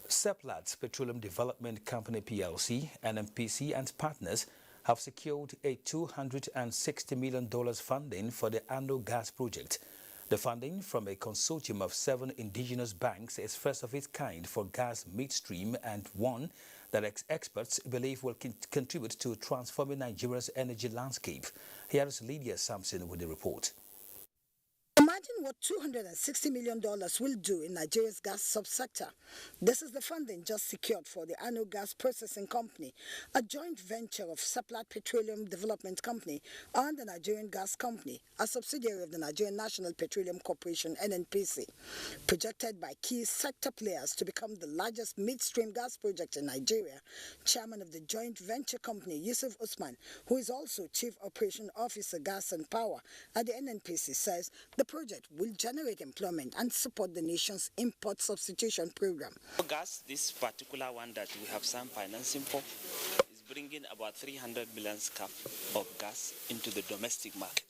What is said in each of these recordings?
Seplat Petroleum Development Company PLC, NNPC and partners have secured a $260 million funding for the ANO gas project. The funding from a consortium of 7 indigenous banks is first of its kind for gas midstream and one that experts believe will contribute to transforming Nigeria's energy landscape. Here is Lydia Sampson with the report. Imagine what $260 million will do in Nigeria's gas subsector. This is the funding just secured for the ANO Gas Processing Company, a joint venture of Seplat Petroleum Development Company and the Nigerian Gas Company, a subsidiary of the Nigerian National Petroleum Corporation (NNPC). Projected by key sector players to become the largest midstream gas project in Nigeria, chairman of the joint venture company Yusuf Usman, who is also Chief Operation Officer Gas and Power at the NNPC, says the project will generate employment and support the nation's import substitution program. For gas, this particular one that we have some financing for, is bringing about 300 million scf of gas into the domestic market.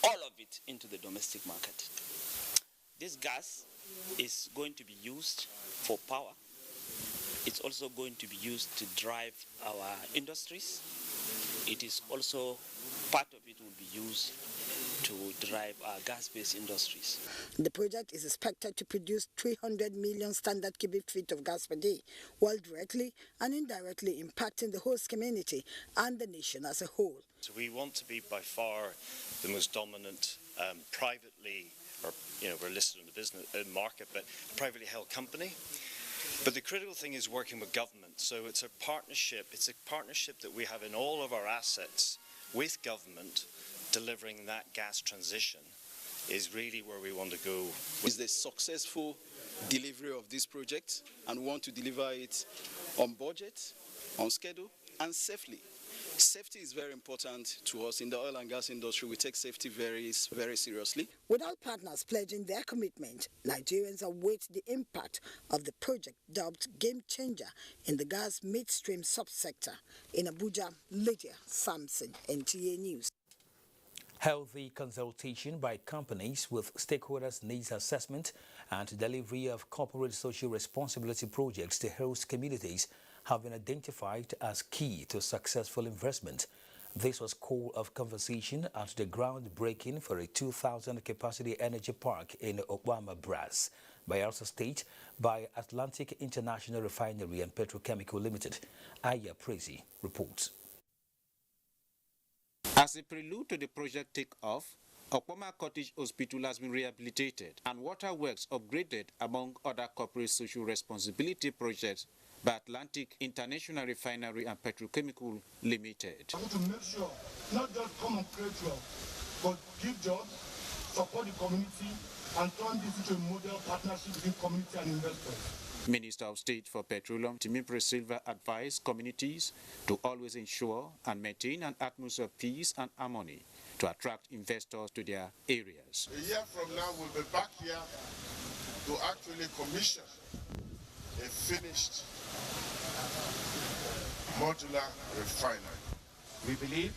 All of it into the domestic market. This gas is going to be used for power. It's also going to be used to drive our industries. It is also, part of it will be used to drive our gas-based industries. The project is expected to produce 300 million standard cubic feet of gas per day, while directly and indirectly impacting the host community and the nation as a whole. So we want to be by far the most dominant privately, or we're listed in the business market, but privately held company. But the critical thing is working with government. So it's a partnership. It's a partnership that we have in all of our assets with government. Delivering that gas transition is really where we want to go. Is the successful delivery of this project, and we want to deliver it on budget, on schedule, and safely. Safety is very important to us in the oil and gas industry. We take safety very, very seriously. With all partners pledging their commitment, Nigerians await the impact of the project dubbed Game Changer in the gas midstream subsector. In Abuja, Lydia Sampson, NTA News. Healthy consultation by companies with stakeholders' needs assessment and delivery of corporate social responsibility projects to host communities have been identified as key to successful investment. This was call of conversation at the groundbreaking for a 2,000 capacity energy park in Obama Brass, Bayelsa State, by Atlantic International Refinery and Petrochemical Limited. Aya Prezi reports. As a prelude to the project take-off, Obama Cottage Hospital has been rehabilitated and waterworks upgraded, among other corporate social responsibility projects by Atlantic International Refinery and Petrochemical Limited. I want to make sure not just come and create jobs, but give jobs, support the community, and turn this into a model partnership between community and investors. Minister of State for Petroleum Timipre Silva advised communities to always ensure and maintain an atmosphere of peace and harmony to attract investors to their areas. A year from now, we'll be back here to actually commission a finished modular refinery. We believe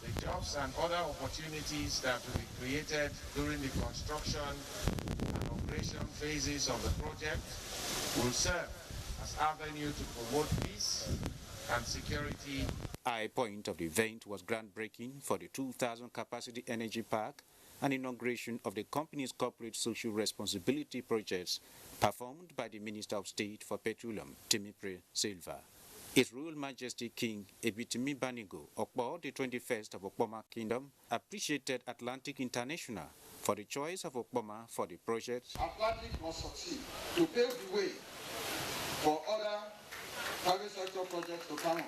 the jobs and other opportunities that will be created during the construction and operation phases of the project will serve as avenue to promote peace and security. High point of the event was groundbreaking for the 2,000 capacity energy park and inauguration of the company's corporate social responsibility projects performed by the Minister of State for Petroleum, Timipre Silva. His Royal Majesty King Ebitimi Banigo Okpo, the 21st of Okpoma Kingdom, appreciated Atlantic International for the choice of Okpoma for the project. Atlantic must succeed to pave the way for other private sector projects to come on.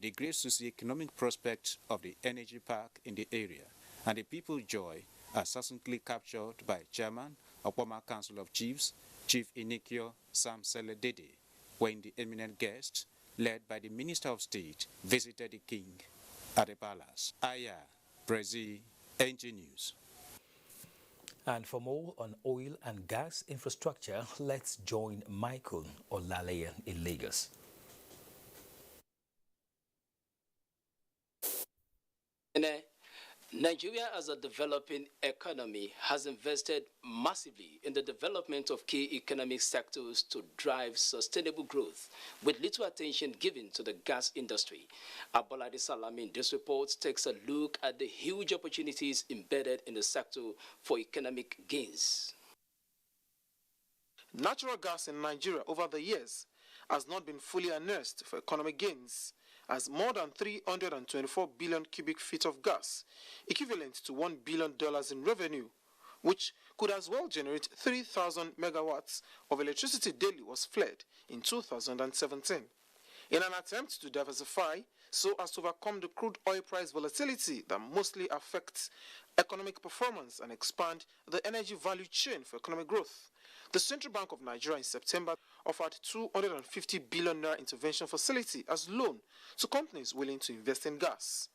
The great socio-economic prospects of the energy park in the area and the people's joy are succinctly captured by Chairman Okpoma Council of Chiefs, Chief Inikio Sam Seledede, when the eminent guests, led by the Minister of State, visited the king at the palace. Aya Prezi, NG News. And for more on oil and gas infrastructure, let's join Michael Olaleyan in Lagos. Nigeria, as a developing economy, has invested massively in the development of key economic sectors to drive sustainable growth, with little attention given to the gas industry. Abolade Salami in this report takes a look at the huge opportunities embedded in the sector for economic gains. Natural gas in Nigeria over the years has not been fully harnessed for economic gains, as more than 324 billion cubic feet of gas, equivalent to $1 billion in revenue, which could as well generate 3,000 megawatts of electricity daily, was fled in 2017. In an attempt to diversify so as to overcome the crude oil price volatility that mostly affects economic performance and expand the energy value chain for economic growth, the Central Bank of Nigeria in September offered 250 billion naira intervention facility as loan to companies willing to invest in gas.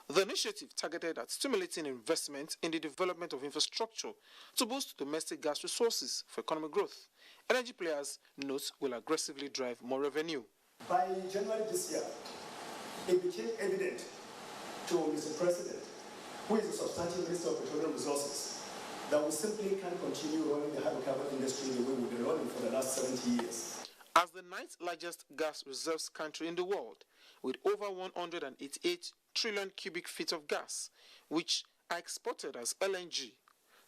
The initiative targeted at stimulating investment in the development of infrastructure to boost domestic gas resources for economic growth. Energy players note will aggressively drive more revenue. By January this year, it became evident to Mr. President, who is the substantive Minister of Petroleum Resources, that we simply can't continue running the hydrocarbon industry the way we've been running for the last 70 years. As the ninth largest gas reserves country in the world, with over 188 trillion cubic feet of gas, which are exported as LNG,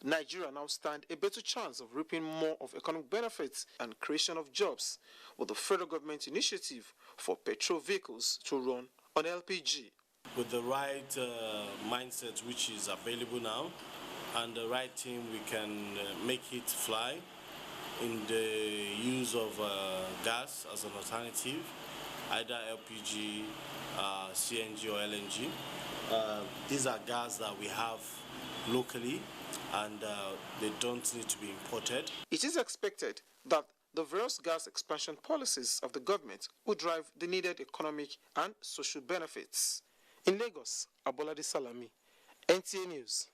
Nigeria now stands a better chance of reaping more of economic benefits and creation of jobs with the federal government initiative for petrol vehicles to run on LPG. With the right mindset which is available now, and the right team, we can make it fly in the use of gas as an alternative, either LPG, CNG or LNG. These are gas that we have locally and they don't need to be imported. It is expected that the various gas expansion policies of the government will drive the needed economic and social benefits. In Lagos, Abolade Salami, NTA News.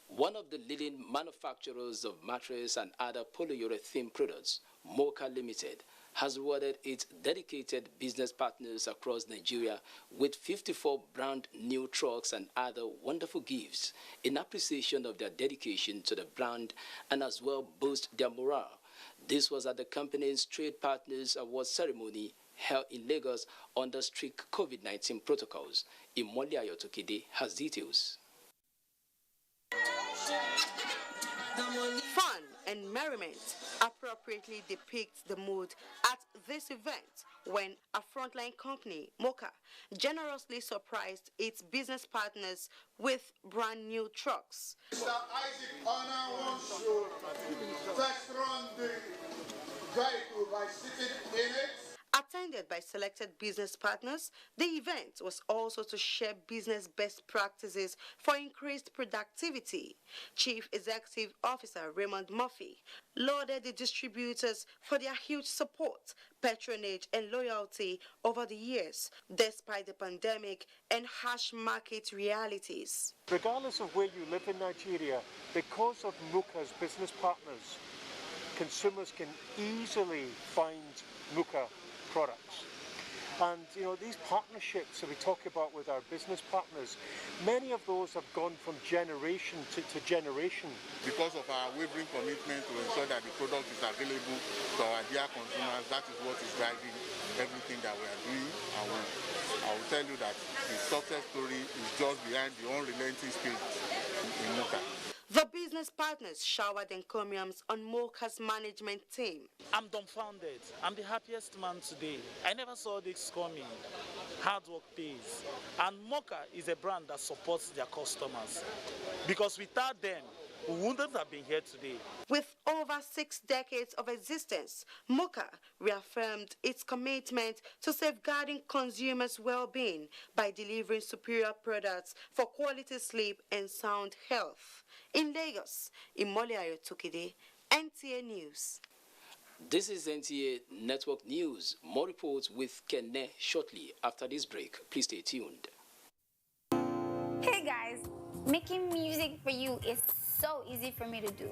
One of the leading manufacturers of mattress and other polyurethane products, Momoh Limited, has rewarded its dedicated business partners across Nigeria with 54 brand new trucks and other wonderful gifts in appreciation of their dedication to the brand and as well boost their morale. This was at the company's Trade Partners Award ceremony held in Lagos under strict COVID-19 protocols. Imoli Ayotokide has details. Fun and merriment appropriately depicts the mood at this event when a frontline company, Momoh, generously surprised its business partners with brand new trucks. Mr. Isaac Honor wants to test run the vehicle by sitting in it. Attended by selected business partners, the event was also to share business best practices for increased productivity. Chief Executive Officer Raymond Murphy lauded the distributors for their huge support, patronage, and loyalty over the years, despite the pandemic and harsh market realities. Regardless of where you live in Nigeria, because of Momoh's business partners, consumers can easily find Momoh products. And these partnerships that we talk about with our business partners, many of those have gone from generation to generation. Because of our wavering commitment to ensure that the product is available to our dear consumers, that is what is driving everything that we are doing. And I will tell you that the success story is just behind the unrelenting spirit in Momoh. The business partners showered encomiums on Momoh's management team. I'm dumbfounded. I'm the happiest man today. I never saw this coming. Hard work pays. And Momoh is a brand that supports their customers. Because without them, we wouldn't have been here today. With over 6 decades of existence, Momoh reaffirmed its commitment to safeguarding consumers' well-being by delivering superior products for quality sleep and sound health. In Lagos, Imoli Ayotokide, NTA News. This is NTA Network News. More reports with Kenne shortly after this break. Please stay tuned. Hey guys, making music for you is so easy for me to do.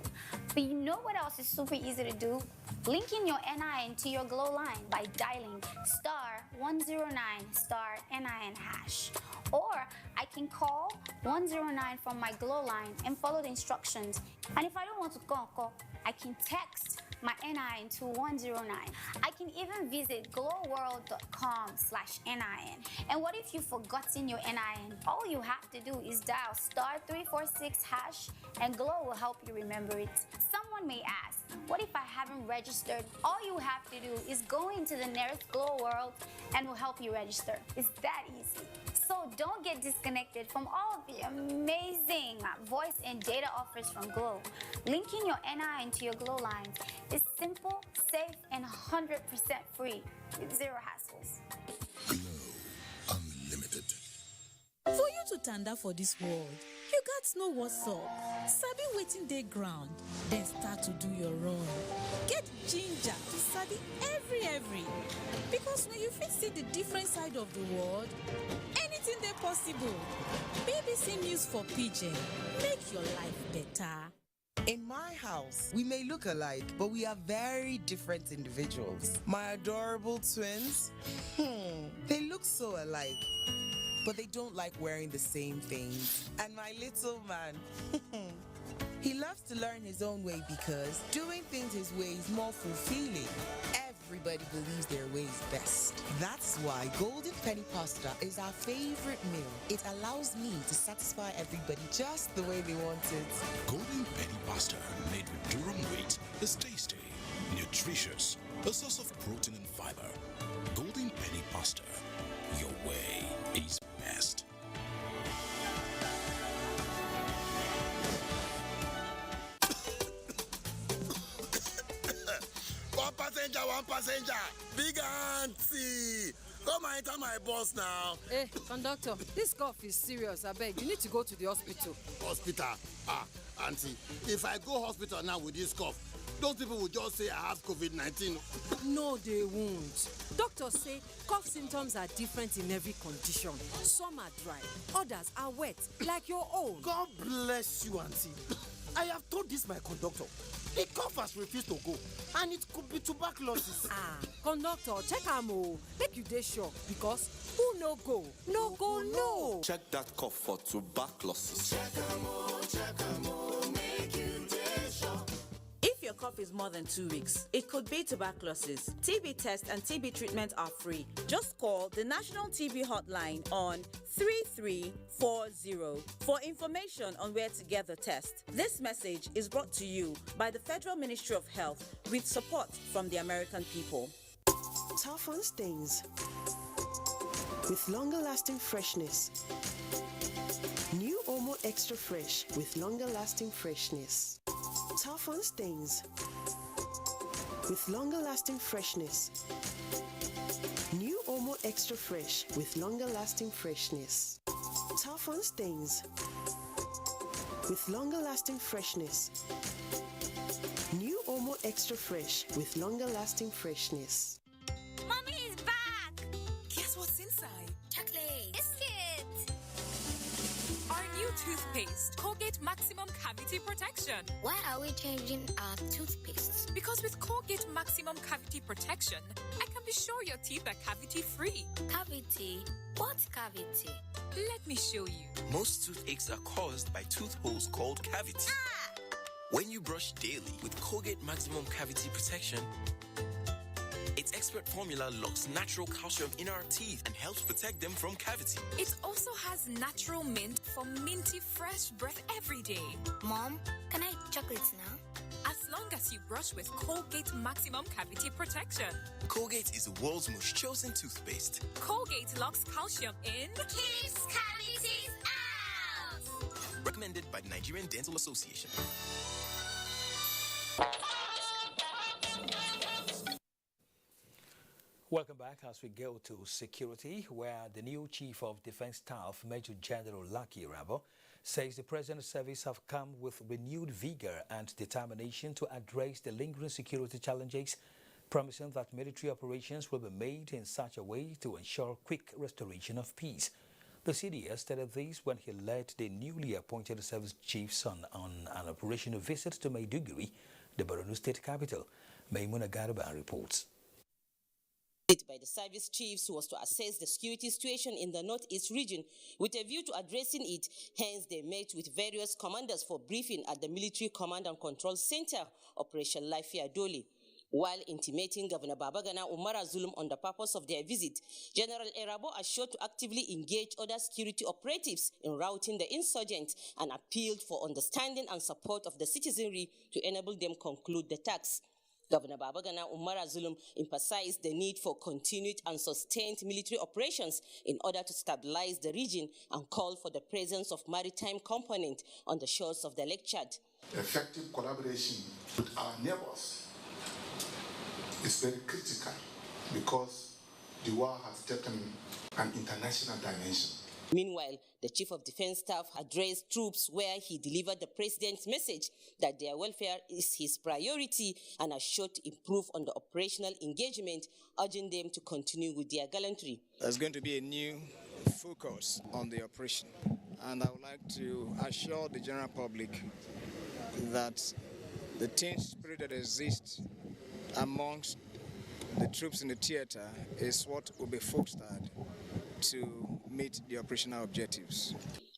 But you know what else is super easy to do? Link in your NIN to your Glow line by dialing *109 *NIN hash. Or I can call 109 from my Glow line and follow the instructions. And if I don't want to call, I can text my NIN to 109. I can even visit glowworld.com/NIN. And what if you've forgotten your NIN? All you have to do is dial *346 hash and Glow will help you remember it. Someone may ask, what if I haven't registered? All you have to do is go into the nearest Glow World and we'll help you register. It's that easy. So don't get disconnected from all of the amazing voice and data offers from Glow. Linking your NIN to your Glow lines is simple, safe, and 100% free with zero hassles. Glow Unlimited. For you to tanda for this world, you got know what's up. Sabi waiting day ground, then start to do your own. Get ginger to sabi every. Because when you fit see the different side of the world, anything they possible. BBC News for Pidgin. Make your life better. In my house, we may look alike, but we are very different individuals. My adorable twins, they look so alike, but they don't like wearing the same things. And my little man, he loves to learn his own way because doing things his way is more fulfilling. Everybody believes their way is best. That's why Golden Penny Pasta is our favorite meal. It allows me to satisfy everybody just the way they want it. Golden Penny Pasta, made with durum wheat, is tasty, nutritious, a source of protein and fiber. Golden Penny Pasta, your way is best. One passenger, big auntie. Come and enter my bus now. Hey, conductor, this cough is serious. I beg, you need to go to the hospital. Hospital? Auntie, if I go hospital now with this cough, those people will just say I have COVID-19. No, they won't. Doctors say cough symptoms are different in every condition. Some are dry, others are wet, like your own. God bless you, auntie. I have told this my conductor. The cough has refused to go, and it could be tuberculosis. Conductor, check am o. Make you dey sure, because who no go, no. Check that cough for tuberculosis. Check am o, make you dey sure. If your cough is more than 2 weeks, it could be tuberculosis. TB tests and TB treatment are free. Just call the National TB Hotline on 3340 for information on where to get the test. This message is brought to you by the Federal Ministry of Health with support from the American people. Tough on stains with longer lasting freshness. New Momoh Extra Fresh with longer lasting freshness. Tough on stains with longer lasting freshness. New Momoh Extra Fresh with longer lasting freshness. Tough on stains with longer lasting freshness. New Momoh Extra Fresh with longer lasting freshness. Mommy is back! Guess what's inside? Chocolate! Biscuit! Our new toothpaste, Colgate Maximum Cavity Protection. Why are we changing our toothpaste? Because with Colgate Maximum Cavity Protection, I can be sure your teeth are cavity-free. Cavity? What cavity? Let me show you. Most toothaches are caused by tooth holes called cavities. When you brush daily with Colgate Maximum Cavity Protection, its expert formula locks natural calcium in our teeth and helps protect them from cavity. It also has natural mint for minty fresh breath every day. Mom, can I eat chocolates now? As long as you brush with Colgate Maximum Cavity Protection. Colgate is the world's most chosen toothpaste. Colgate locks calcium in. Keeps cavities out! Recommended by the Nigerian Dental Association. Welcome back as we go to security, where the new Chief of Defense Staff, Major General Lucky Rabo, says the President's service have come with renewed vigor and determination to address the lingering security challenges, promising that military operations will be made in such a way to ensure quick restoration of peace. The CDS stated this when he led the newly appointed service chiefs on an operational visit to Maiduguri, the Borno state capital. Maimuna Garba reports. By the service chiefs was to assess the security situation in the northeast region with a view to addressing it. Hence, they met with various commanders for briefing at the Military Command and Control Center, Operation Lafia Dole. While intimating Governor Babagana Umara Zulum on the purpose of their visit, General Erabo assured to actively engage other security operatives in routing the insurgents and appealed for understanding and support of the citizenry to enable them conclude the task. Governor Babagana Umara Zulum emphasized the need for continued and sustained military operations in order to stabilize the region and called for the presence of maritime component on the shores of the Lake Chad. Effective collaboration with our neighbors is very critical because the war has taken an international dimension. Meanwhile, the Chief of Defense Staff addressed troops where he delivered the President's message that their welfare is his priority and assured to improve on the operational engagement, urging them to continue with their gallantry. There's going to be a new focus on the operation, and I would like to assure the general public that the team spirit that exists amongst the troops in the theater is what will be fostered to meet the operational objectives.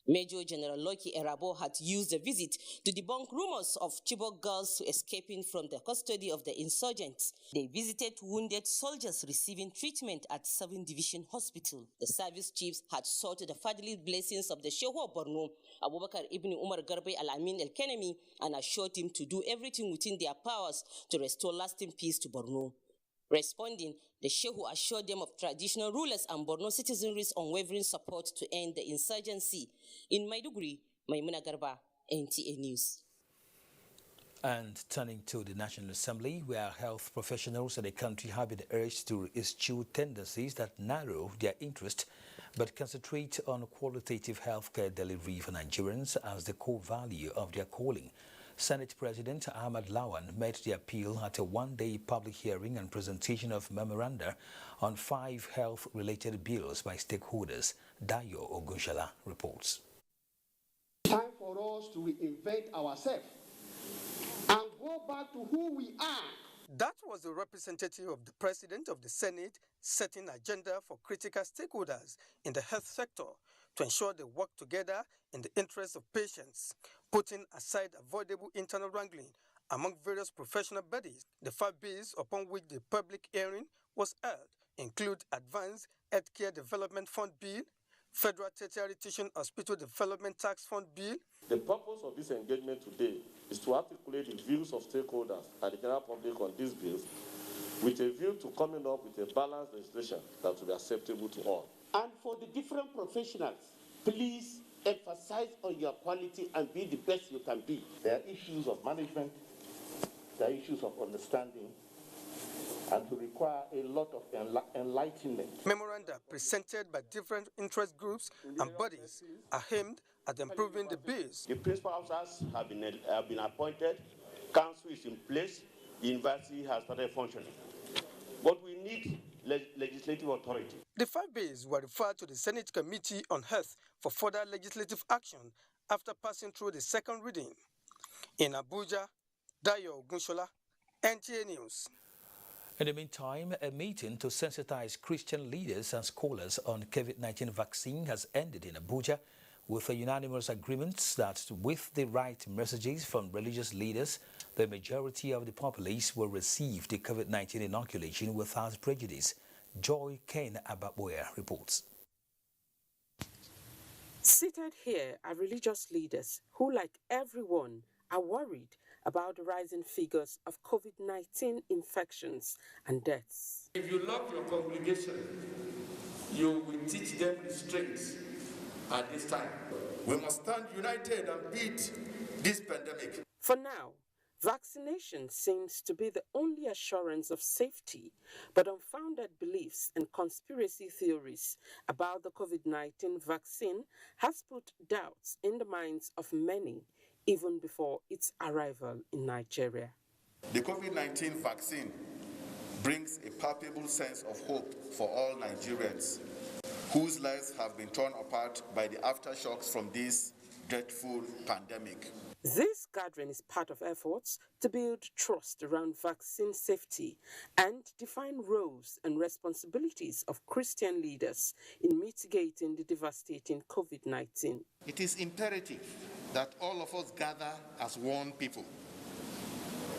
Major General Loki Erabo had used the visit to debunk rumors of Chibok girls escaping from the custody of the insurgents. They visited wounded soldiers receiving treatment at 7th Division Hospital. The service chiefs had sought the fatherly blessings of the Shehu of Borno, Abubakar Ibn Umar Garbe Al-Amin El-Kenemi, and assured him to do everything within their powers to restore lasting peace to Borno. Responding, the Shehu assured them of traditional rulers and Borno citizenry's unwavering support to end the insurgency. In Maiduguri, Maimuna Garba, NTA News. And turning to the National Assembly, where health professionals in the country have been urged to eschew tendencies that narrow their interest but concentrate on qualitative healthcare delivery for Nigerians as the core value of their calling. Senate President Ahmad Lawan made the appeal at a one-day public hearing and presentation of memoranda on 5 health-related bills by stakeholders. Dayo Ogunshala reports. Time for us to reinvent ourselves and go back to who we are. That was the representative of the President of the Senate setting agenda for critical stakeholders in the health sector to ensure they work together in the interest of patients, putting aside avoidable internal wrangling among various professional bodies. The 5 bills upon which the public hearing was held include Advanced Healthcare Development Fund Bill, Federal Tertiary Teaching Hospital Development Tax Fund Bill. The purpose of this engagement today is to articulate the views of stakeholders and the general public on these bills with a view to coming up with a balanced legislation that will be acceptable to all. And for the different professionals, please emphasize on your quality and be the best you can be. There are issues of management, there are issues of understanding, and to require a lot of enlightenment. Memoranda presented by different interest groups and bodies are aimed at improving the bills. The principal officers have been appointed, council is in place, the university has started functioning. But we need legislative authority. The 5 bills were referred to the Senate Committee on Health for further legislative action after passing through the second reading. In Abuja, Dayo Ogunshola, NTA News. In the meantime, a meeting to sensitize Christian leaders and scholars on COVID-19 vaccine has ended in Abuja with a unanimous agreement that with the right messages from religious leaders, the majority of the populace will receive the COVID-19 inoculation without prejudice. Joy Kane Ababoya reports. Seated here are religious leaders who, like everyone, are worried about the rising figures of COVID-19 infections and deaths. If you love your congregation, you will teach them restraints at this time. We must stand united and beat this pandemic. For now, vaccination seems to be the only assurance of safety, but unfounded beliefs and conspiracy theories about the COVID-19 vaccine has put doubts in the minds of many, even before its arrival in Nigeria. The COVID-19 vaccine brings a palpable sense of hope for all Nigerians whose lives have been torn apart by the aftershocks from this dreadful pandemic. This gathering is part of efforts to build trust around vaccine safety and define roles and responsibilities of Christian leaders in mitigating the devastating COVID-19. It is imperative that all of us gather as one people,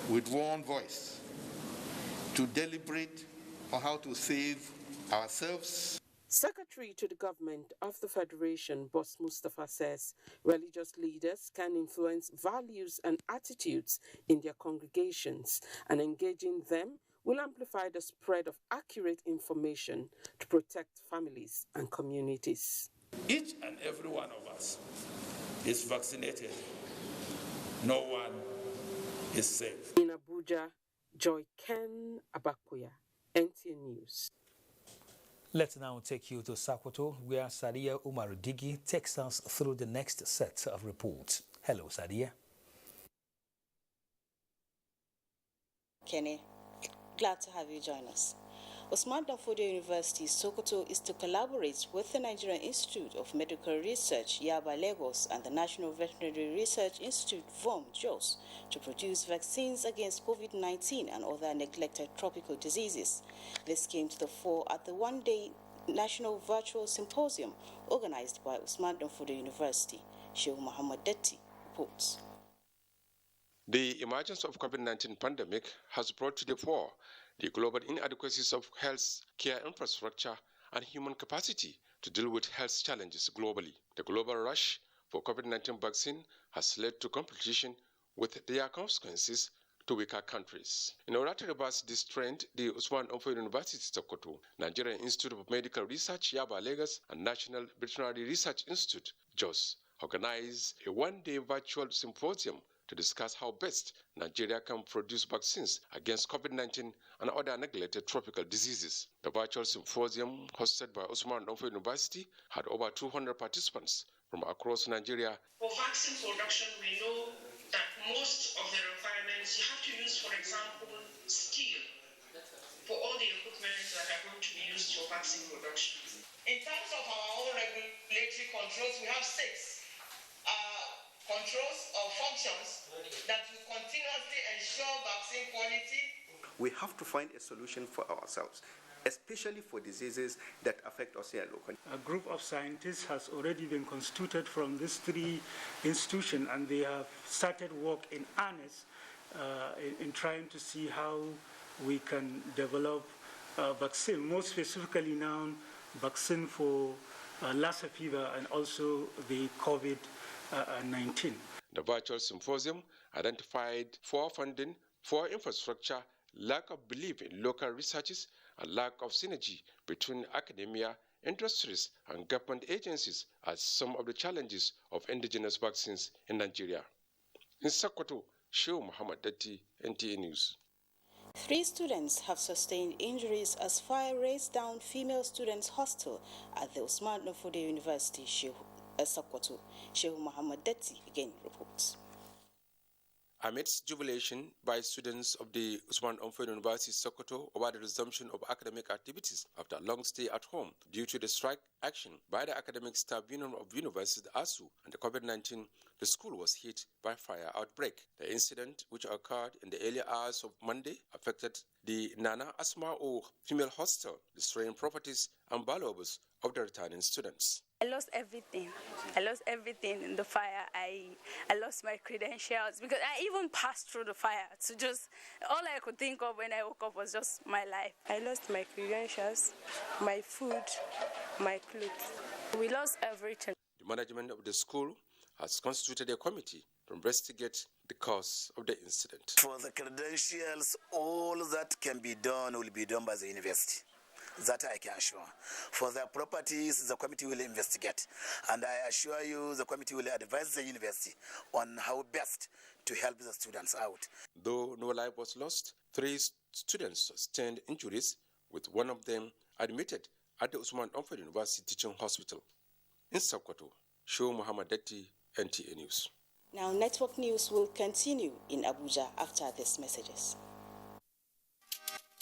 with one voice, to deliberate on how to save ourselves. Secretary to the government of the Federation, Boss Mustafa, says religious leaders can influence values and attitudes in their congregations, and engaging them will amplify the spread of accurate information to protect families and communities. Each and every one of us is vaccinated. No one is safe. In Abuja, Joy Ken Abakuya, NTA News. Let's now take you to Sokoto, where Sadia Umar Digi takes us through the next set of reports. Hello, Sadia. Kenny, glad to have you join us. Usman Danfodio University, Sokoto, is to collaborate with the Nigerian Institute of Medical Research, Yaba, Lagos, and the National Veterinary Research Institute, VOM, Jos, to produce vaccines against COVID-19 and other neglected tropical diseases. This came to the fore at the one-day National Virtual Symposium organized by Usman Danfodio University. Sheikh Muhammad Detti reports. The emergence of COVID-19 pandemic has brought to the fore the global inadequacies of health care infrastructure and human capacity to deal with health challenges globally. The global rush for COVID-19 vaccine has led to competition with their consequences to weaker countries. In order to reverse this trend, the Usman Danfodio University Sokoto, Nigerian Institute of Medical Research, Yaba, Lagos, and National Veterinary Research Institute, JOS, organized a one-day virtual symposium to discuss how best Nigeria can produce vaccines against COVID-19 and other neglected tropical diseases. The virtual symposium, hosted by Usman Danfodio University, had over 200 participants from across Nigeria. For vaccine production, we know that most of the requirements you have to use, for example, steel for all the equipment that are going to be used for vaccine production. In terms of our own regulatory controls, we have 6 controls or functions that will continuously ensure vaccine quality. We have to find a solution for ourselves, especially for diseases that affect us here locally. A group of scientists has already been constituted from these 3 institutions, and they have started work in earnest in trying to see how we can develop a vaccine, more specifically now vaccine for Lassa fever and also the COVID-19. The virtual symposium identified poor funding, poor infrastructure, lack of belief in local researches, and lack of synergy between academia, industries, and government agencies as some of the challenges of indigenous vaccines in Nigeria. In Sokoto, Sheikh Muhammad Detti, NTA News. 3 students have sustained injuries as fire razed down female students' hostel at the Usman Danfodio University, Sokoto. Sheikh Muhammad Detti again reports. Amidst jubilation by students of the Usman Danfodio University Sokoto over the resumption of academic activities after a long stay at home due to the strike action by the Academic Staff Union of University ASU and the COVID-19, the school was hit by fire outbreak. The incident, which occurred in the early hours of Monday, affected the Nana Asma O female hostel, destroying properties and valuables of the returning students. I lost everything. I lost everything in the fire. I lost my credentials because I even passed through the fire. So just all I could think of when I woke up was just my life. I lost my credentials, my food, my clothes. We lost everything. The management of the school has constituted a committee to investigate the cause of the incident. For the credentials, all that can be done will be done by the university. That I can assure. For the properties, the committee will investigate. And I assure you, the committee will advise the university on how best to help the students out. Though no life was lost, 3 students sustained injuries, with one of them admitted at the Usman Danfodio University Teaching Hospital. In Sokoto, Sheikh Muhammad Detti, NTA News. Now, network news will continue in Abuja after these messages.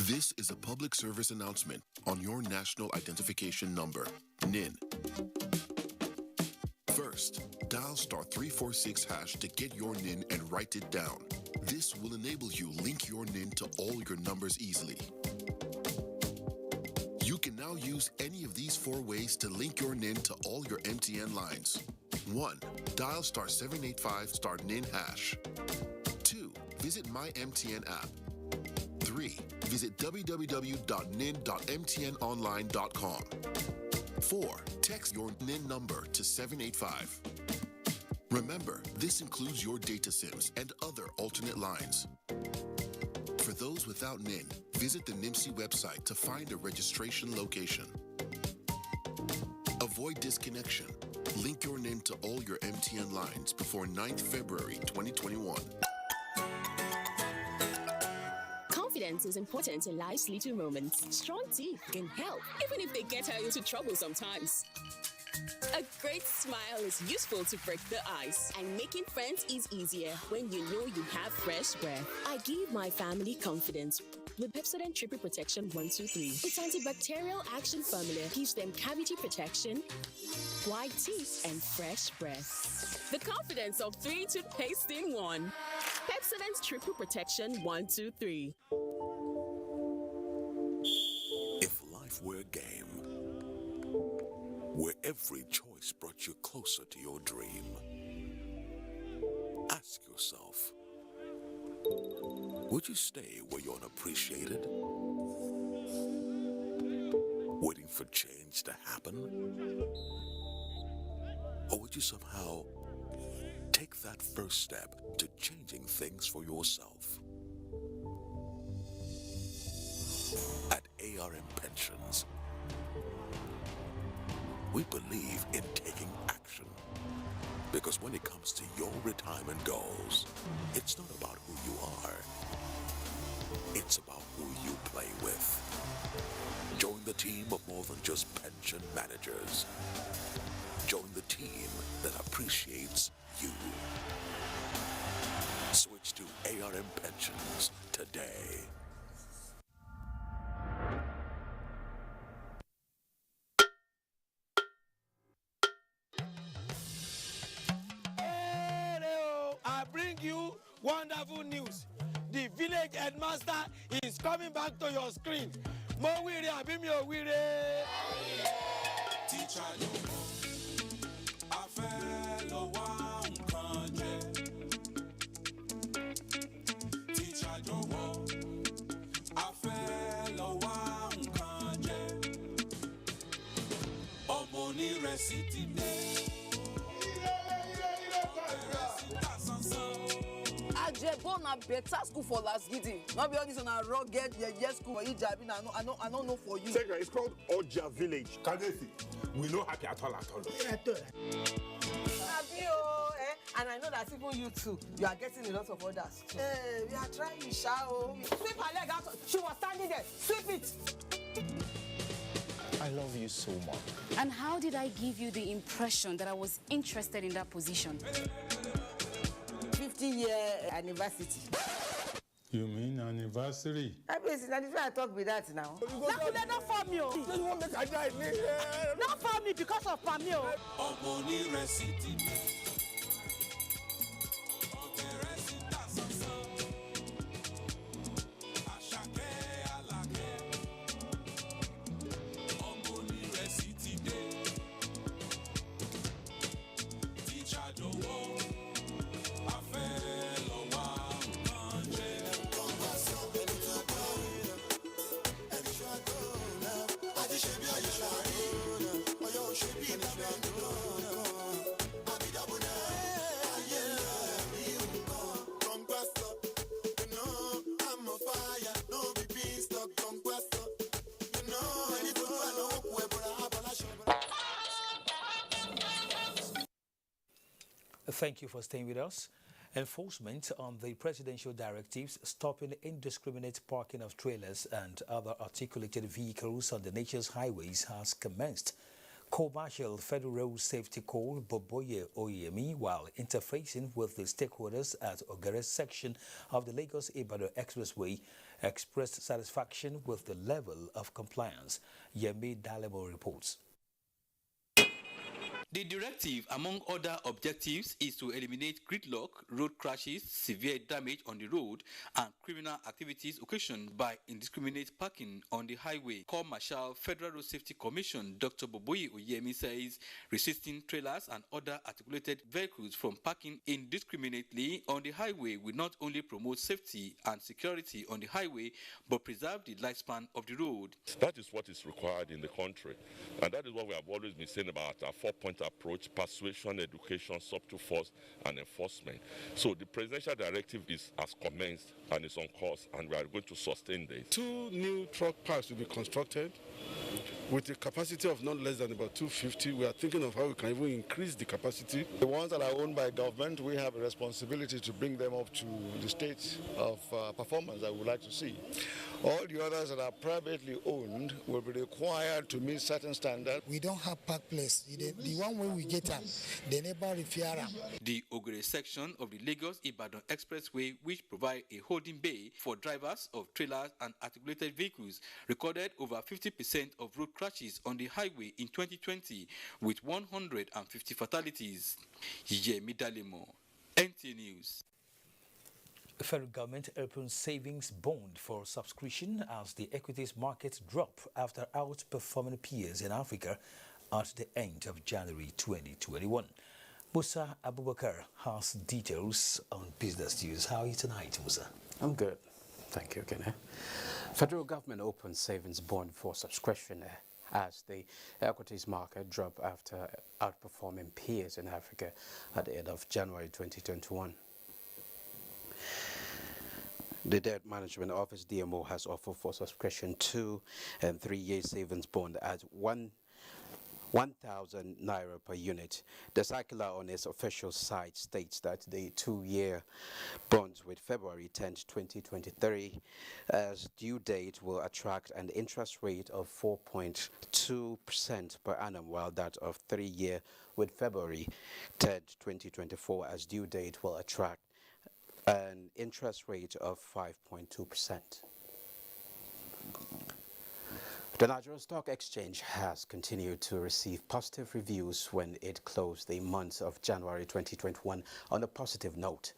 This is a public service announcement on your National Identification Number, NIN. First, Dial *346# to get your NIN and write it down. This will enable you link your NIN to all your numbers easily. You can now use any of these 4 ways to link your NIN to all your MTN lines. 1. Dial *785*NIN#. 2. Visit My MTN app. 3. Visit www.nin.mtnonline.com. 4. Text your NIN number to 785. Remember, this includes your data SIMs and other alternate lines. For those without NIN, visit the NIMSI website to find a registration location. Avoid disconnection. Link your NIN to all your MTN lines before 9th February 2021. Confidence is important in life's little moments. Strong teeth can help, even if they get her into trouble sometimes. A great smile is useful to break the ice, and making friends is easier when you know you have fresh breath. I give my family confidence with Pepsodent Triple Protection 123. Its antibacterial action formula gives them cavity protection, white teeth, and fresh breath. The confidence of 3 toothpaste in 1. Pepsodent Triple Protection 123. If life were a game, where every choice brought you closer to your dream, ask yourself, would you stay where you're unappreciated? Waiting for change to happen? Or would you somehow take that first step to changing things for yourself? At ARM Pensions, we believe in taking action, because when it comes to your retirement goals, it's not about who you are, it's about who you play with. Join the team of more than just pension managers. Join the team that appreciates you. Switch to ARM Pensions today. Wonderful news. The village headmaster is coming back to your screen. Mo wire abi mi o wire. Teacher yo a fẹ́ lọ wá nǹkan jẹ. Teacher yo a fẹ́ lọ wá nǹkan jẹ. Ọmọ onírẹsì ti dé. Ajebo na better school for last gidi. Not be all this on a rugged yes school for Hijab. I don't know for you. Second, it's called Oja Village. Kadesi, we no happy at all. And I know that even you too, you are getting a lot of orders too. Hey, we are trying, Shao. Sweep her leg out. She was standing there. Sweep it. I love you so much. And how did I give you the impression that I was interested in that position? 50-year anniversary. You mean anniversary? I mean, it's not I talk with that now. Not for me. Not for me because of Pamio. Thank you for staying with us. Enforcement on the presidential directives stopping indiscriminate parking of trailers and other articulated vehicles on the nation's highways has commenced. Co-Marshal Federal Road Safety Corps Boboye Oyemi, while interfacing with the stakeholders at Ogeres section of the Lagos-Ibadan Expressway, expressed satisfaction with the level of compliance. Yemi Dalemo reports. The directive, among other objectives, is to eliminate gridlock, road crashes, severe damage on the road, and criminal activities occasioned by indiscriminate parking on the highway. Corps Marshal Federal Road Safety Commission Dr. Boboyi Oyemi says resisting trailers and other articulated vehicles from parking indiscriminately on the highway will not only promote safety and security on the highway, but preserve the lifespan of the road. That is what is required in the country, and that is what we have always been saying about our 4-point approach: persuasion, education, subtle force, and enforcement. So the presidential directive has commenced and is on course, and we are going to sustain this. 2 new truck parks will be constructed with a capacity of not less than about 250. We are thinking of how we can even increase the capacity. The ones that are owned by government, we have a responsibility to bring them up to the state of performance that we would like to see. All the others that are privately owned will be required to meet certain standards. We don't have park place. The one where we get them, they never repair them. The Ogre section of the Lagos-Ibadan Expressway, which provide a holding bay for drivers of trailers and articulated vehicles, recorded over 50% of road crashes on the highway in 2020, with 150 fatalities. Yemi Dalemo, NTA News. The federal government opens savings bond for subscription as the equities market drop after outperforming peers in Africa at the end of January 2021. Musa Abubakar has details on business news. How are you tonight, Musa? I'm good. Thank you, Kene. Federal government opens savings bond for subscription as the equities market dropped after outperforming peers in Africa at the end of January 2021. The Debt Management Office, DMO, has offered for subscription 2 and 3-year savings bond at 1,000 naira per unit. The circular on its official site states that the 2-year bonds with February 10, 2023 as due date will attract an interest rate of 4.2% per annum, while that of 3-year with February 10, 2024 as due date will attract an interest rate of 5.2%. The Nigerian Stock Exchange has continued to receive positive reviews when it closed the month of January 2021 on a positive note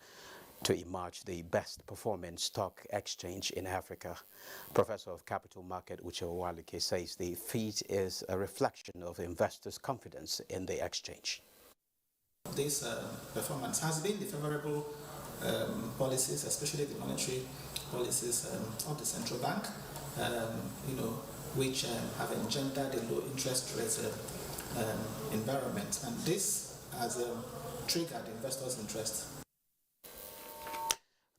to emerge the best performing stock exchange in Africa. Professor of Capital Market Uche Owalike says the feat is a reflection of investors' confidence in the exchange. This performance has been the favorable policies, especially the monetary policies of the central bank, which have engendered a low interest rate environment, and this has triggered investors' interest.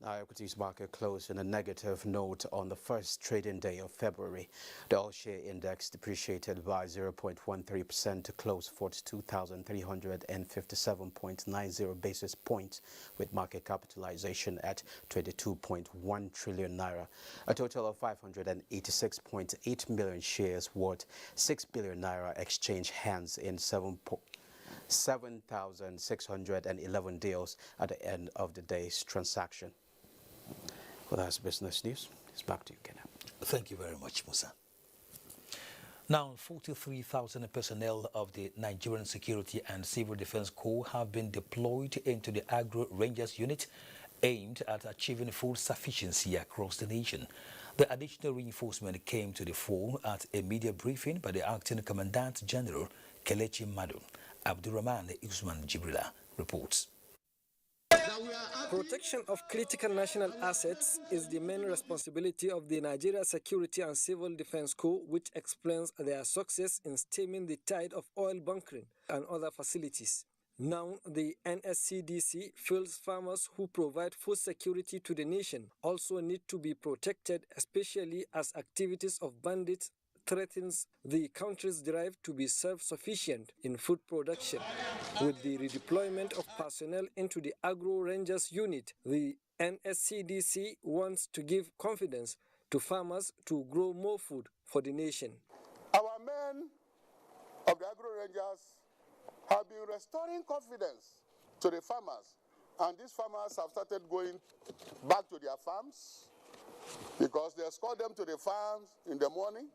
Now, equities market closed on a negative note on the first trading day of February. The all-share index depreciated by 0.13% to close 42,357.90 basis points, with market capitalization at 22.1 trillion naira. A total of 586.8 million shares worth 6 billion naira exchanged hands in 7,611 deals at the end of the day's transaction. Well, that's business news. It's back to you, Kenya. Thank you very much, Musa. Now, 43,000 personnel of the Nigerian Security and Civil Defense Corps have been deployed into the Agro Rangers unit aimed at achieving food sufficiency across the nation. The additional reinforcement came to the fore at a media briefing by the Acting Commandant General Kelechi Madu. Abdurrahman Usman Jibrila reports. Protection of critical national assets is the main responsibility of the Nigeria Security and Civil Defense Corps, which explains their success in stemming the tide of oil bunkering and other facilities. Now, the NSCDC feels farmers who provide food security to the nation also need to be protected, especially as activities of bandits threatens the country's drive to be self-sufficient in food production. With the redeployment of personnel into the Agro Rangers unit, the NSCDC wants to give confidence to farmers to grow more food for the nation. Our men of the Agro Rangers have been restoring confidence to the farmers, and these farmers have started going back to their farms because they escort them to the farms in the morning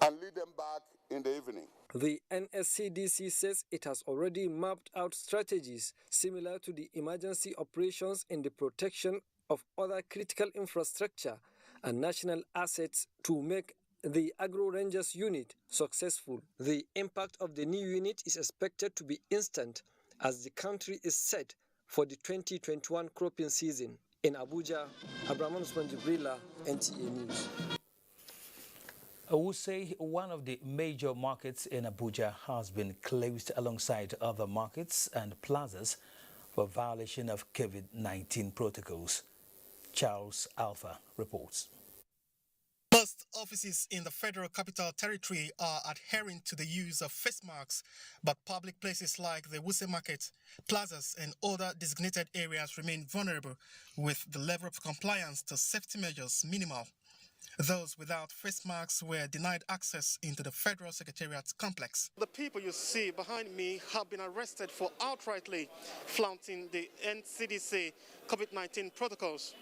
and lead them back in the evening. The NSCDC says it has already mapped out strategies similar to the emergency operations in the protection of other critical infrastructure and national assets to make the Agro Rangers unit successful. The impact of the new unit is expected to be instant as the country is set for the 2021 cropping season. In Abuja, Abraham Jibrila, NTA News. I will say one of the major markets in Abuja has been closed alongside other markets and plazas for violation of COVID-19 protocols. Charles Alpha reports. Most offices in the Federal Capital Territory are adhering to the use of face masks, but public places like the Wuse Market, plazas and other designated areas remain vulnerable, with the level of compliance to safety measures minimal. Those without face masks were denied access into the Federal Secretariat complex. The people you see behind me have been arrested for outrightly flaunting the NCDC COVID-19 protocols.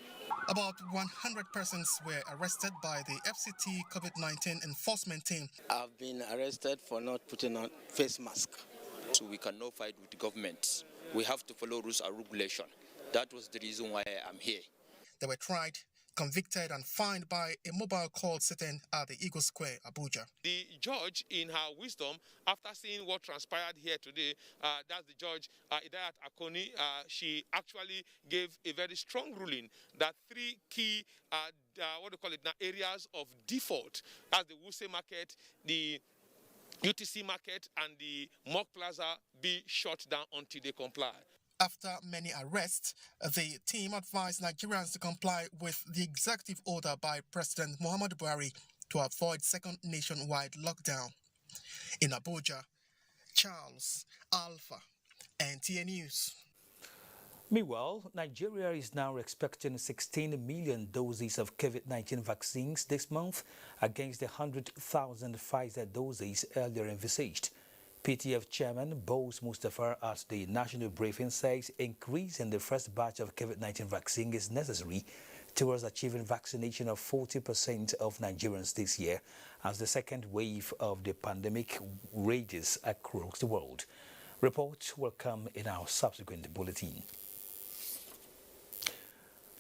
About 100 persons were arrested by the FCT COVID-19 enforcement team. I've been arrested for not putting on face mask. So we cannot fight with the government. We have to follow rules and regulation. That was the reason why I'm here. They were tried, convicted and fined by a mobile court sitting at the Eagle Square, Abuja. The judge, in her wisdom, after seeing what transpired here today, that's the judge, Idayat Akoni, she gave a very strong ruling that three key, areas of default, as the Wuse Market, the UTC Market and the Mock Plaza, be shut down until they comply. After many arrests, the team advised Nigerians to comply with the executive order by President Muhammadu Buhari to avoid second nationwide lockdown. In Abuja, Charles Alpha, NTA News. Meanwhile, Nigeria is now expecting 16 million doses of COVID-19 vaccines this month against the 100,000 Pfizer doses earlier envisaged. PTF Chairman Bose Mustafa at the national briefing says increasing the first batch of COVID-19 vaccine is necessary towards achieving vaccination of 40% of Nigerians this year as the second wave of the pandemic rages across the world. Reports will come in our subsequent bulletin.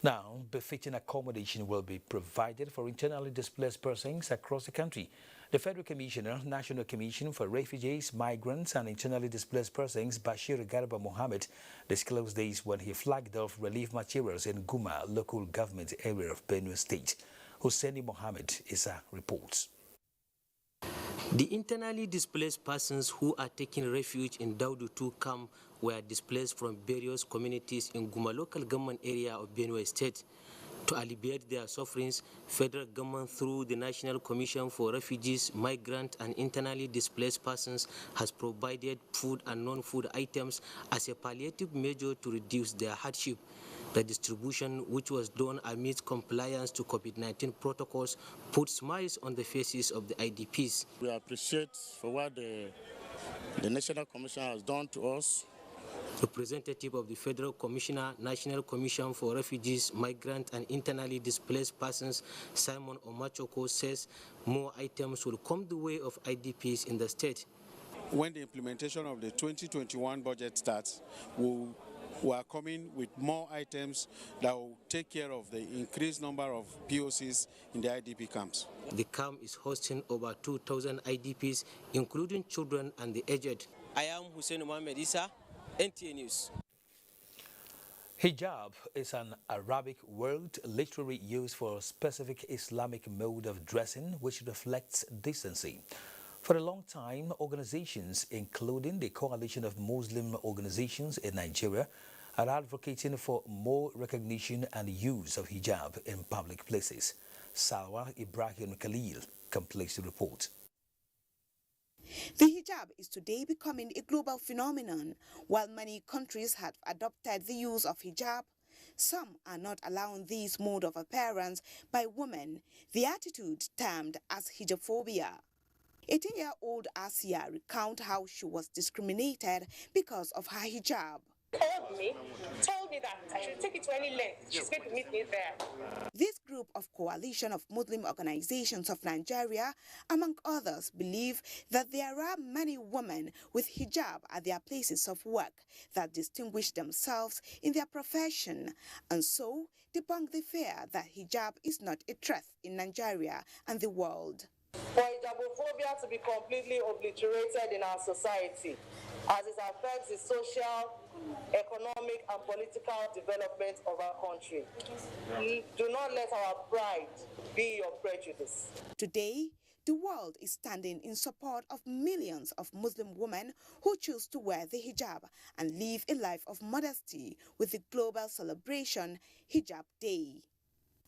Now, befitting accommodation will be provided for internally displaced persons across the country. The Federal Commissioner, National Commission for Refugees, Migrants and Internally Displaced Persons, Bashir Garba Mohammed, disclosed this when he flagged off relief materials in Guma local government area of Benue State. Husseini Mohammed is a report. The internally displaced persons who are taking refuge in Daudu 2 camp were displaced from various communities in Guma local government area of Benue State. To alleviate their sufferings, federal government through the National Commission for Refugees, Migrants and Internally Displaced Persons has provided food and non-food items as a palliative measure to reduce their hardship. The distribution, which was done amidst compliance to COVID-19 protocols, put smiles on the faces of the IDPs. We appreciate for what the National Commission has done to us. Representative of the Federal Commissioner, National Commission for Refugees, Migrants and Internally Displaced Persons, Simon Omachoko, says more items will come the way of IDPs in the state. When the implementation of the 2021 budget starts, we are coming with more items that will take care of the increased number of POCs in the IDP camps. The camp is hosting over 2,000 IDPs, including children and the aged. I am Hussein Mohammed Issa, NTA News. Hijab is an Arabic word literally used for a specific Islamic mode of dressing which reflects decency. For a long time, organizations, including the Coalition of Muslim Organizations in Nigeria, are advocating for more recognition and use of hijab in public places. Salwa Ibrahim Khalil completes the report. The hijab is today becoming a global phenomenon. While many countries have adopted the use of hijab, some are not allowing this mode of appearance by women, the attitude termed as hijabophobia. 18-year-old Asia recounts how she was discriminated because of her hijab. told me that I should take it to any length. She's going to meet me there. This group of Coalition of Muslim Organizations of Nigeria, among others, believe that there are many women with hijab at their places of work that distinguish themselves in their profession, and so debunk the fear that hijab is not a threat in Nigeria and the world. For hijabophobia to be completely obliterated in our society, as it affects the social, economic, and political development of our country. Do not let our pride be your prejudice. Today, the world is standing in support of millions of Muslim women who choose to wear the hijab and live a life of modesty with the global celebration Hijab Day.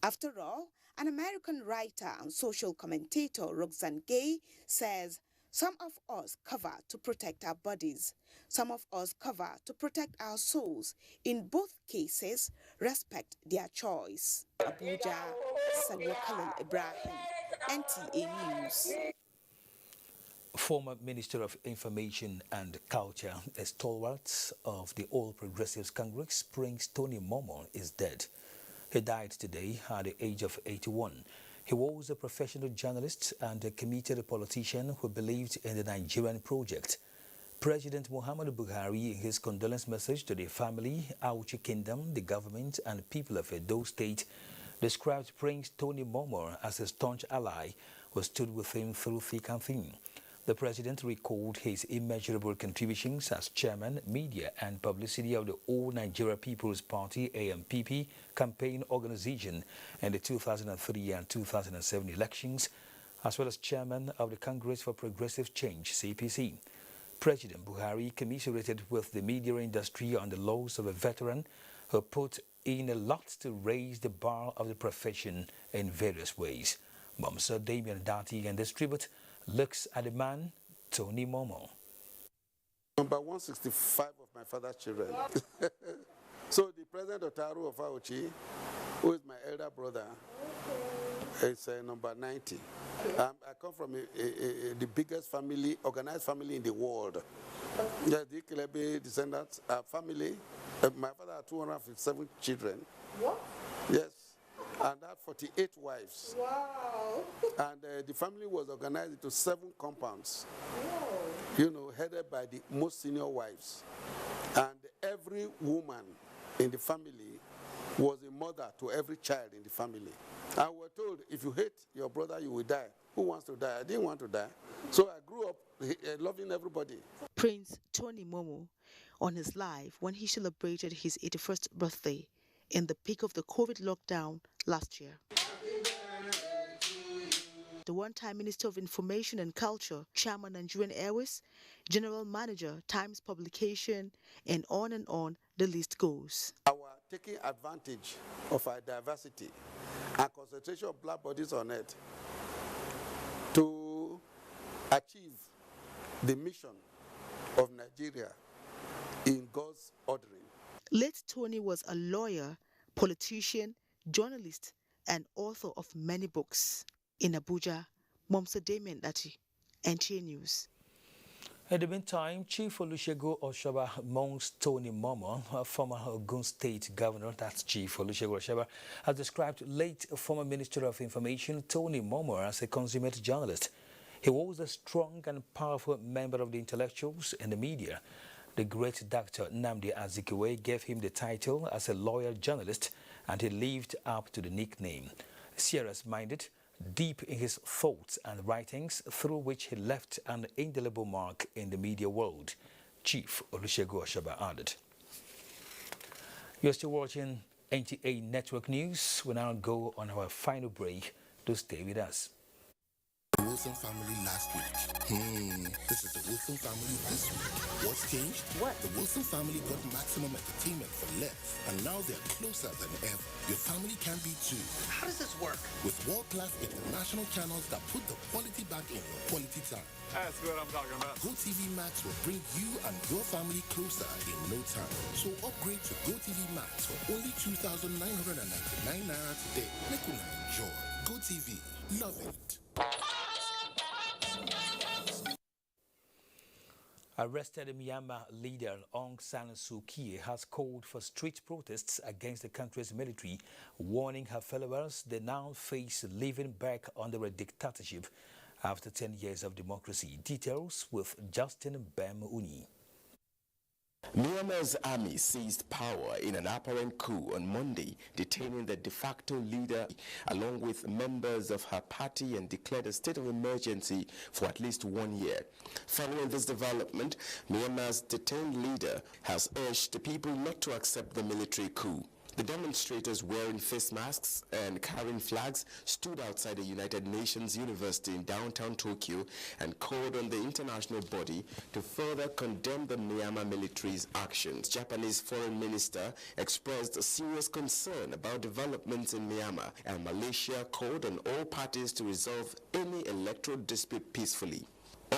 After all, an American writer and social commentator, Roxane Gay, says, "Some of us cover to protect our bodies. Some of us cover to protect our souls. In both cases, respect their choice." Abuja, Salwa Khalil Ibrahim, NTA News. Former Minister of Information and Culture, a stalwart of the All Progressives Congress, Prince Tony Momoh, is dead. He died today at the age of 81. He was a professional journalist and a committed politician who believed in the Nigerian project. President Muhammadu Buhari, in his condolence message to the family, Auchi Kingdom, the government and people of Edo State, described Prince Tony Momoh as a staunch ally who stood with him through thick and thin. The president recalled his immeasurable contributions as chairman, media and publicity of the All Nigeria People's Party AMPP campaign organization in the 2003 and 2007 elections, as well as chairman of the Congress for Progressive Change CPC. President Buhari commiserated with the media industry on the loss of a veteran who put in a lot to raise the bar of the profession in various ways. Momsa Damian Dati and this tribute looks at the man, Tony Momoh. Number 165 of my father's children. So the president of Taru of Auchi, who is my elder brother, is number 90. I come from the biggest family, organized family in the world. Yes, the Kilebe descendants family. My father had 257 children. What? Yes. And had 48 wives. Wow. And the family was organized into 7 compounds. Wow. You know, headed by the most senior wives. And every woman in the family was a mother to every child in the family. And we were told, if you hate your brother, you will die. Who wants to die? I didn't want to die. So I grew up loving everybody. Prince Tony Momoh, on his life when he celebrated his 81st birthday in the peak of the COVID lockdown last year. The one-time Minister of Information and Culture, Chairman Nigerian Airways, General Manager, Times Publication, and on the list goes. Our taking advantage of our diversity and concentration of black bodies on it to achieve the mission of Nigeria in God's ordering. Late Tony was a lawyer, politician, journalist, and author of many books. In Abuja, Momsa Damian Dati, NTA News. In the meantime, Chief Olusegun Oshaba mourns Tony Momoh, former Ogun State Governor, that's Chief Olusegun Oshaba, has described late former Minister of Information Tony Momoh as a consummate journalist. He was a strong and powerful member of the intellectuals and the media. The great Dr. Nnamdi Azikiwe gave him the title as a loyal journalist, and he lived up to the nickname. Serious-minded, deep in his thoughts and writings, through which he left an indelible mark in the media world, Chief Olusegun Oshaba added. You're still watching NTA Network News. We now go on our final break. Do stay with us. The Wilson family last week. This is the Wilson family this week. What's changed? What? The Wilson family got maximum entertainment for less, and now they're closer than ever. Your family can be too. How does this work? With world-class international channels that put the quality back in your quality time. That's what I'm talking about. GoTV Max will bring you and your family closer in no time. So upgrade to GoTV Max for only 2,999 naira today. Make you enjoy. GoTV. Love it. Arrested Myanmar leader Aung San Suu Kyi has called for street protests against the country's military, warning her followers they now face living back under a dictatorship after 10 years of democracy. Details with Justin Bem-Uni. Myanmar's army seized power in an apparent coup on Monday, detaining the de facto leader along with members of her party and declared a state of emergency for at least 1 year. Following this development, Myanmar's detained leader has urged the people not to accept the military coup. The demonstrators wearing face masks and carrying flags stood outside the United Nations University in downtown Tokyo and called on the international body to further condemn the Myanmar military's actions. Japanese Foreign Minister expressed a serious concern about developments in Myanmar, and Malaysia called on all parties to resolve any electoral dispute peacefully.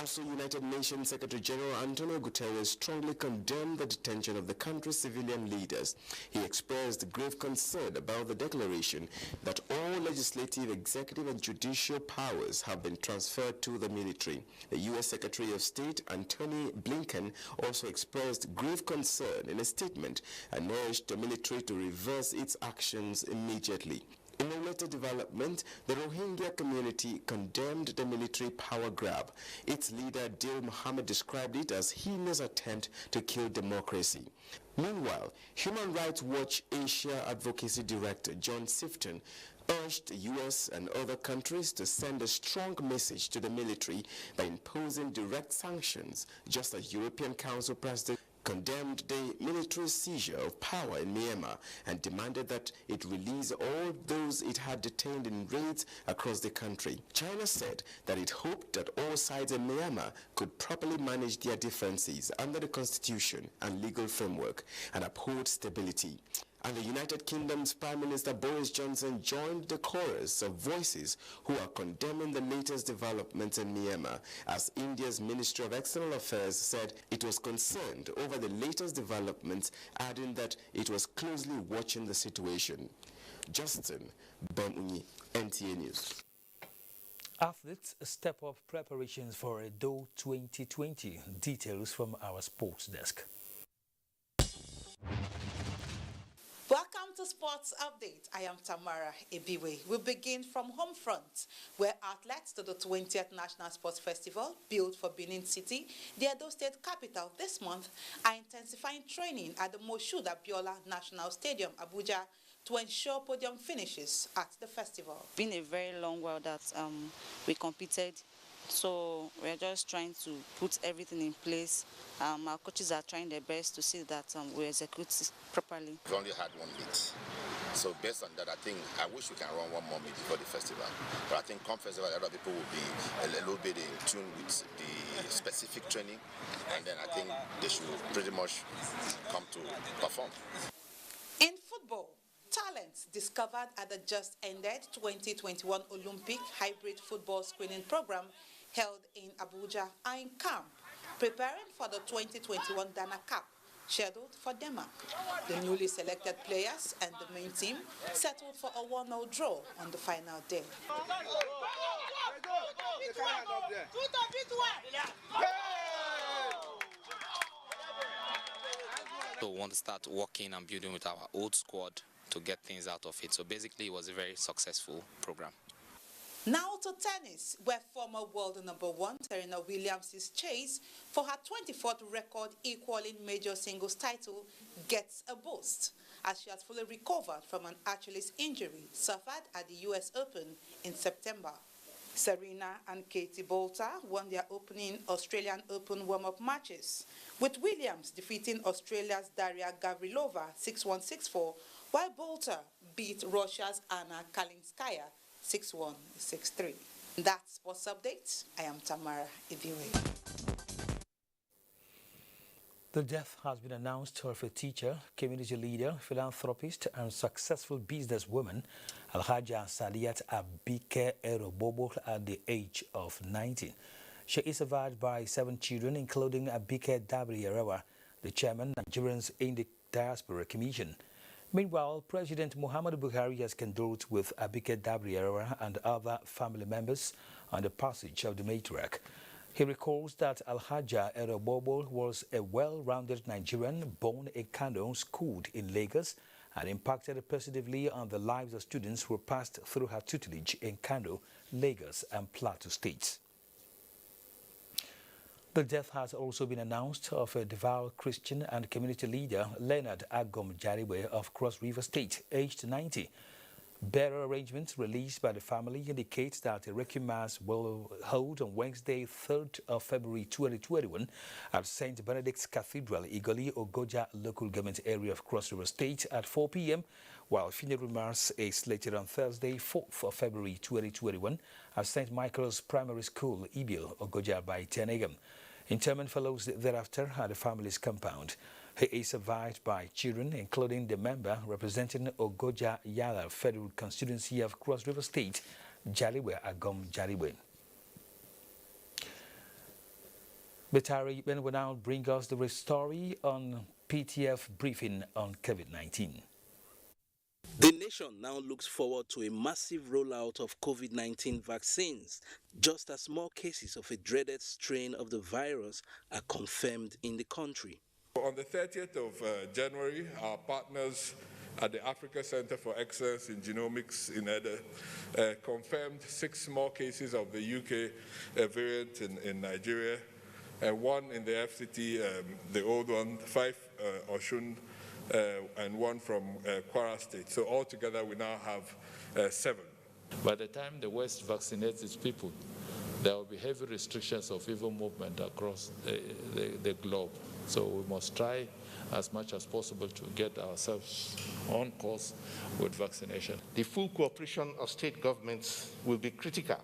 Also, United Nations Secretary General Antonio Guterres strongly condemned the detention of the country's civilian leaders. He expressed grave concern about the declaration that all legislative, executive, and judicial powers have been transferred to the military. The U.S. Secretary of State Antony Blinken also expressed grave concern in a statement and urged the military to reverse its actions immediately. In a later development, the Rohingya community condemned the military power grab. Its leader, Dil Mohammed, described it as heinous attempt to kill democracy. Meanwhile, Human Rights Watch Asia Advocacy Director John Sifton urged the U.S. and other countries to send a strong message to the military by imposing direct sanctions, just as European Council President condemned the military seizure of power in Myanmar and demanded that it release all those it had detained in raids across the country. China said that it hoped that all sides in Myanmar could properly manage their differences under the constitution and legal framework and uphold stability. And the United Kingdom's Prime Minister Boris Johnson joined the chorus of voices who are condemning the latest developments in Myanmar, as India's Ministry of External Affairs said it was concerned over the latest developments, adding that it was closely watching the situation. Justin Bem-Uni, NTA News. Athletes step up preparations for Edo 2020. Details from our sports desk. Welcome to Sports Update. I am Tamara Ebiwe. We begin from home front, where athletes to the 20th National Sports Festival, built for Benin City, the Edo State capital this month, are intensifying training at the Moshood Abiola National Stadium, Abuja, to ensure podium finishes at the festival. It's been a very long while that we competed. So we're just trying to put everything in place. Our coaches are trying their best to see that we execute it properly. We've only had 1 meet. So based on that, I wish we can run 1 more meet before the festival. But I think come festival, a lot of people will be a little bit in tune with the specific training. And then I think they should pretty much come to perform. In football, talents discovered at the just ended 2021 Olympic hybrid football screening program held in Abuja are in camp, preparing for the 2021 Dana Cup, scheduled for Denmark. The newly selected players and the main team settled for a 1-0 draw on the final day. So we want to start working and building with our old squad to get things out of it. So basically, it was a very successful program. Now to tennis, where former world number 1 Serena Williams' chase for her 24th record equaling major singles title gets a boost, as she has fully recovered from an Achilles injury suffered at the US Open in September. Serena and Katie Boulter won their opening Australian Open warm-up matches, with Williams defeating Australia's Daria Gavrilova 6-1, 6-4, while Boulter beat Russia's Anna Kalinskaya 6-1, 6-3. That's Sports Update. I am Tamara Ibiwe. The death has been announced of a teacher, community leader, philanthropist, and successful businesswoman, Alhaja Saliat Abike Erobobo, at the age of 19. She is survived by 7 children, including Abike Dabri-Yarawa, the chairman of Nigerians in the Diaspora Commission. Meanwhile, President Muhammadu Buhari has condoled with Abike Dabri-Yarawa and other family members on the passage of the matriarch. He recalls that Alhaja Erobobo was a well-rounded Nigerian born in Kano, schooled in Lagos, and impacted positively on the lives of students who passed through her tutelage in Kano, Lagos, and Plateau states. The death has also been announced of a devout Christian and community leader, Leonard Agom Jariwe of Cross River State, aged 90. Burial arrangements released by the family indicate that a requiem mass will hold on Wednesday, 3rd of February 2021 at St. Benedict's Cathedral, Igoli, Ogoja local government area of Cross River State at 4 p.m, while funeral mass is slated on Thursday, 4th of February 2021 at St. Michael's Primary School, Ibil, Ogoja by 10 a.m. Interment follows thereafter at the family's compound. He is survived by children, including the member representing Ogoja Yala Federal Constituency of Cross River State, Jaliwe Agom Jaliwe. Betari Ben will now bring us the story on PTF briefing on COVID-19. The nation now looks forward to a massive rollout of COVID-19 vaccines, just as more cases of a dreaded strain of the virus are confirmed in the country. On the 30th of January, our partners at the Africa Center for Excellence in Genomics in Ede confirmed 6 more cases of the UK variant in Nigeria, and 1 in the FCT, the old one, 5 Oshun, and 1 from Kwara State. So altogether we now have 7. By the time the West vaccinates its people, there will be heavy restrictions of even movement across the globe. So we must try as much as possible to get ourselves on course with vaccination. The full cooperation of state governments will be critical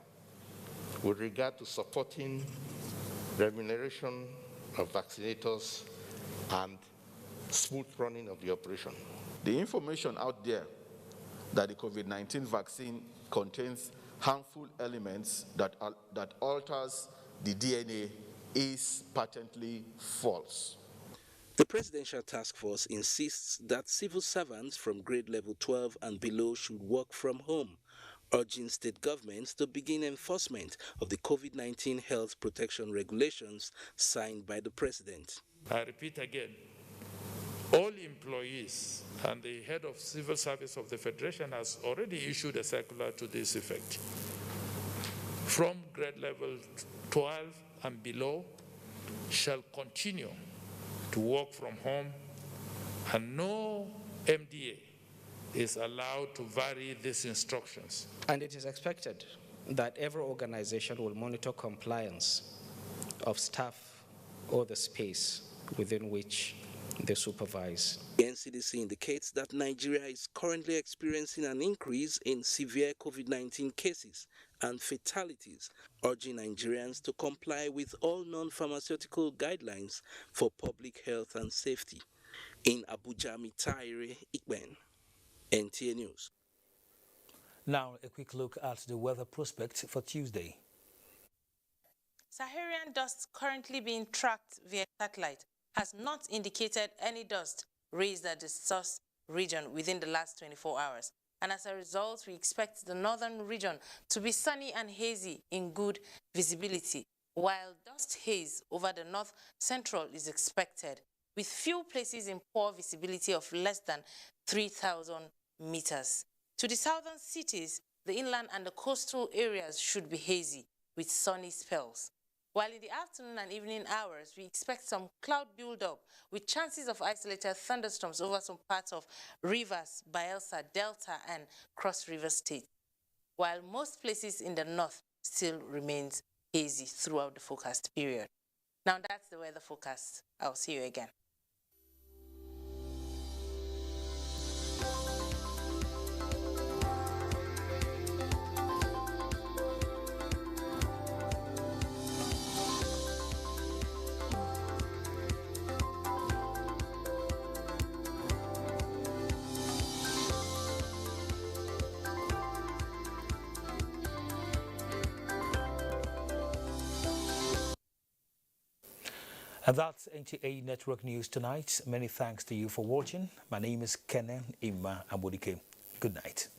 with regard to supporting remuneration of vaccinators and smooth running of the operation. The information out there that the COVID-19 vaccine contains harmful elements that alters the DNA is patently false. The Presidential Task Force insists that civil servants from grade level 12 and below should work from home, urging state governments to begin enforcement of the COVID-19 health protection regulations signed by the President. I repeat again, all employees and the head of civil service of the Federation has already issued a circular to this effect. From grade level 12 and below shall continue to work from home, and no MDA is allowed to vary these instructions. And it is expected that every organization will monitor compliance of staff or the space within which they supervise. The NCDC indicates that Nigeria is currently experiencing an increase in severe COVID-19 cases and fatalities, urging Nigerians to comply with all non-pharmaceutical guidelines for public health and safety. In Abuja, Mitaire Ikben, NTA News. Now, a quick look at the weather prospects for Tuesday. Saharan dust currently being tracked via satellite has not indicated any dust raised at the source region within the last 24 hours. And as a result, we expect the northern region to be sunny and hazy in good visibility, while dust haze over the north central is expected, with few places in poor visibility of less than 3,000 meters. To the southern cities, the inland and the coastal areas should be hazy, with sunny spells. While in the afternoon and evening hours, we expect some cloud build-up with chances of isolated thunderstorms over some parts of Rivers, Bayelsa, Delta, and Cross River State, while most places in the north still remains hazy throughout the forecast period. Now that's the weather forecast. I'll see you again. And that's NTA Network News tonight. Many thanks to you for watching. My name is Kenan Ima Abudike. Good night.